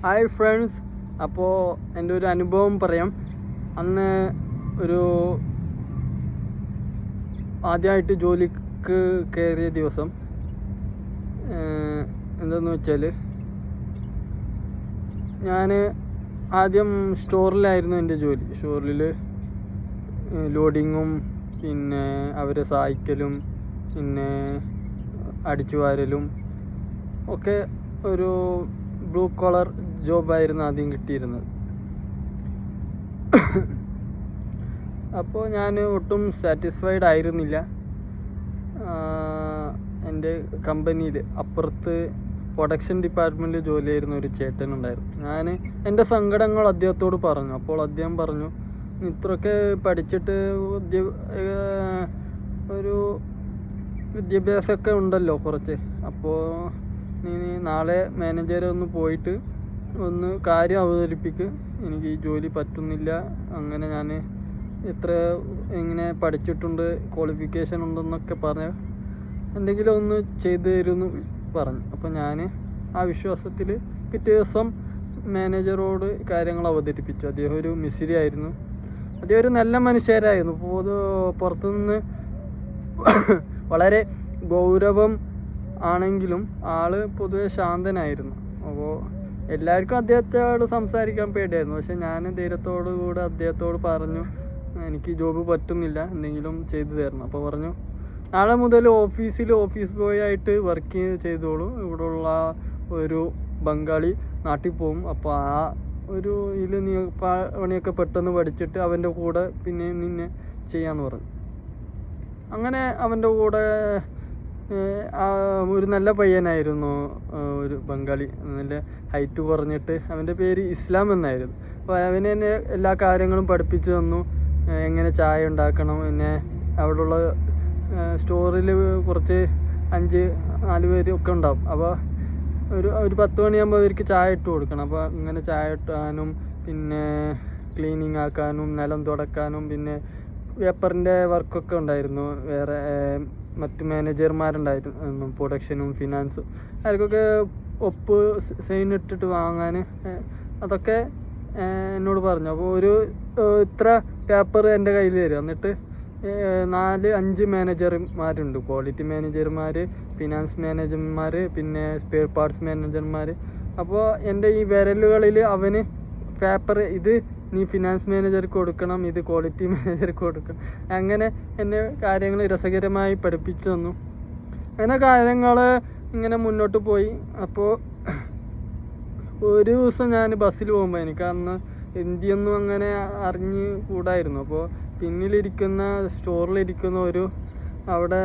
Hi friends, അപ്പോൾ എൻ്റെ ഒരു അനുഭവം പറയാം. അന്ന് ഒരു ആദ്യമായിട്ട് ജോലിക്ക് കയറിയ ദിവസം എന്താണെന്ന് വെച്ചാൽ, ഞാൻ ആദ്യം സ്റ്റോറിലായിരുന്നു എൻ്റെ ജോലി. സ്റ്റോറിൽ ലോഡിങ്ങും പിന്നെ അവരെ സഹായിക്കലും പിന്നെ അടിച്ചു വാരലും ഒക്കെ ഒരു ബ്ലൂ കോളർ ജോബായിരുന്നു ആദ്യം കിട്ടിയിരുന്നത്. അപ്പോൾ ഞാൻ ഒട്ടും സാറ്റിസ്ഫൈഡ് ആയിരുന്നില്ല. എൻ്റെ കമ്പനിയിൽ അപ്പുറത്ത് പ്രൊഡക്ഷൻ ഡിപ്പാർട്ട്മെൻറ്റിൽ ജോലി ചെയ്യുന്ന ഒരു ചേട്ടനുണ്ടായിരുന്നു. ഞാൻ എൻ്റെ സങ്കടങ്ങൾ അദ്ദേഹത്തോട് പറഞ്ഞു. അപ്പോൾ അദ്ദേഹം പറഞ്ഞു, ഇത്രയൊക്കെ പഠിച്ചിട്ട് ഒരു വിദ്യാഭ്യാസമൊക്കെ ഉണ്ടല്ലോ കുറച്ച്, അപ്പോൾ നീ നാളെ മാനേജറെ ഒന്ന് പോയിട്ട് ഒന്ന് കാര്യം അവതരിപ്പിക്ക്, എനിക്ക് ഈ ജോലി പറ്റുന്നില്ല, അങ്ങനെ ഞാൻ എങ്ങനെ പഠിച്ചിട്ടുണ്ട്, ക്വാളിഫിക്കേഷൻ ഉണ്ടെന്നൊക്കെ പറഞ്ഞ് എന്തെങ്കിലും ഒന്ന് ചെയ്തു തരുമെന്ന് പറഞ്ഞു. അപ്പോൾ ഞാൻ ആ വിശ്വാസത്തിൽ പിറ്റേ ദിവസം മാനേജറോട് കാര്യങ്ങൾ അവതരിപ്പിച്ചു. അദ്ദേഹം ഒരു മിസ്രി ആയിരുന്നു. അദ്ദേഹം ഒരു നല്ല മനുഷ്യരായിരുന്നു. പുറത്തുനിന്ന് വളരെ ഗൗരവം ആണെങ്കിലും ആള് പൊതുവെ ശാന്തനായിരുന്നു. അപ്പോൾ എല്ലാവർക്കും അദ്ദേഹത്തോട് സംസാരിക്കാൻ പേടിയായിരുന്നു. പക്ഷെ ഞാൻ ധൈര്യത്തോടു കൂടെ അദ്ദേഹത്തോട് പറഞ്ഞു, എനിക്ക് ജോബ് പറ്റുന്നില്ല, എന്തെങ്കിലും ചെയ്തു തരണം. അപ്പോൾ പറഞ്ഞു, നാളെ മുതൽ ഓഫീസ് ബോയ് ആയിട്ട് വർക്ക് ചെയ്തോളൂ, ഇവിടെയുള്ള ഒരു ബംഗാളി നാട്ടിൽ പോകും, അപ്പോൾ ആ ഒരു ഇതിൽ നീ പണിയൊക്കെ പെട്ടെന്ന് പഠിച്ചിട്ട് അവൻ്റെ കൂടെ പിന്നെ നിന്നെ ചെയ്യാമെന്ന് പറഞ്ഞു. അങ്ങനെ അവൻ്റെ കൂടെ ഒരു നല്ല പയ്യനായിരുന്നു, ഒരു ബംഗാളി, നല്ല ഹൈറ്റ് കുറഞ്ഞിട്ട്. അവൻ്റെ പേര് ഇസ്ലാം എന്നായിരുന്നു. അപ്പോൾ അവന് എന്നെ എല്ലാ കാര്യങ്ങളും പഠിപ്പിച്ചു തന്നു. എങ്ങനെ ചായ ഉണ്ടാക്കണം, പിന്നെ അവിടെയുള്ള സ്റ്റോറിൽ കുറച്ച് 4 പേരൊക്കെ ഉണ്ടാവും. അപ്പോൾ ഒരു 10 മണിയാകുമ്പോൾ അവർക്ക് ചായ ഇട്ട് കൊടുക്കണം. അപ്പോൾ അങ്ങനെ ചായ ഇട്ടാനും പിന്നെ ക്ലീനിങ് ആക്കാനും നിലം തുടക്കാനും പിന്നെ പേപ്പറിൻ്റെ വർക്കൊക്കെ ഉണ്ടായിരുന്നു. വേറെ മറ്റ് മാനേജർമാരുണ്ടായിരുന്നു, പ്രൊഡക്ഷനും ഫിനാൻസും, അവർക്കൊക്കെ ഒപ്പ് സൈൻ ഇട്ടിട്ട് വാങ്ങാൻ അതൊക്കെ എന്നോട് പറഞ്ഞു. അപ്പോൾ ഇത്ര പേപ്പർ എൻ്റെ കയ്യിൽ തരും. എന്നിട്ട് 4-5 മാനേജർമാരുണ്ട്, ക്വാളിറ്റി മാനേജർമാർ, ഫിനാൻസ് മാനേജർമാർ, പിന്നെ സ്പെയർ പാർട്സ് മാനേജർമാർ. അപ്പോൾ എൻ്റെ ഈ വിരലുകളിൽ അവന് പേപ്പർ, ഇത് നീ ഫിനാൻസ് മാനേജർക്ക് കൊടുക്കണം, ഇത് ക്വാളിറ്റി മാനേജർക്ക് കൊടുക്കണം, അങ്ങനെ എന്നെ കാര്യങ്ങൾ രസകരമായി പഠിപ്പിച്ചു തന്നു. അങ്ങനെ കാര്യങ്ങൾ ഇങ്ങനെ മുന്നോട്ട് പോയി. അപ്പോൾ ഒരു ദിവസം ഞാൻ ബസ്സിൽ പോകുമ്പോൾ, എനിക്ക് അന്ന് ഹിന്ദിയൊന്നും അങ്ങനെ അറിഞ്ഞ് കൂടായിരുന്നു. അപ്പോൾ സ്റ്റോറിലിരിക്കുന്ന അവിടെ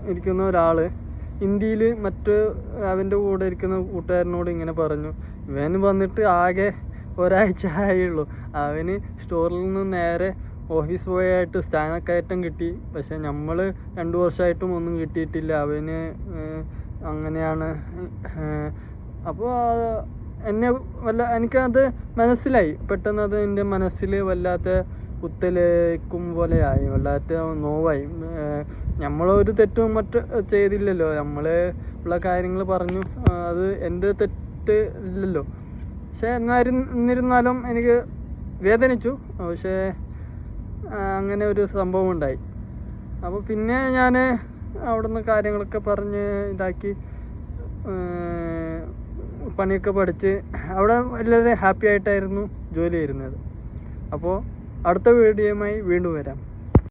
ഇരിക്കുന്ന ഒരാൾ ഹിന്ദിയിൽ അവൻ്റെ കൂടെ ഇരിക്കുന്ന കൂട്ടുകാരനോട് ഇങ്ങനെ പറഞ്ഞു, ഇവൻ വന്നിട്ട് ആകെ ഒരാഴ്ച ആയുള്ളൂ, അവന് സ്റ്റോറിൽ നിന്ന് നേരെ ഓഫീസ് ബോയ് ആയിട്ട് സ്ഥാനക്കയറ്റം കിട്ടി, പക്ഷെ നമ്മൾ 2 വർഷമായിട്ടും ഒന്നും കിട്ടിയിട്ടില്ല, അവന് അങ്ങനെയാണ്. അപ്പോൾ എനിക്കത് മനസ്സിലായി പെട്ടെന്ന്. അത് എൻ്റെ മനസ്സിൽ വല്ലാത്ത കുത്തലേക്കും പോലെയായി, വല്ലാത്ത നോവായി. നമ്മളൊരു തെറ്റും ചെയ്തില്ലല്ലോ, നമ്മൾ ഉള്ള കാര്യങ്ങൾ പറഞ്ഞു, അത് എൻ്റെ തെറ്റ് ഇല്ലല്ലോ. പക്ഷെ എന്നിരുന്നാലും എനിക്ക് വേദനിച്ചു. പക്ഷേ അങ്ങനെ ഒരു സംഭവം ഉണ്ടായി. അപ്പോൾ പിന്നെ ഞാൻ അവിടെ നിന്ന് കാര്യങ്ങളൊക്കെ പറഞ്ഞ് ഇതാക്കി പണിയൊക്കെ പഠിച്ച് അവിടെ എല്ലാവരും ഹാപ്പി ആയിട്ടായിരുന്നു ജോലി ചെയ്യുന്നത്. അപ്പോൾ അടുത്ത വീഡിയോയുമായി വീണ്ടും വരാം.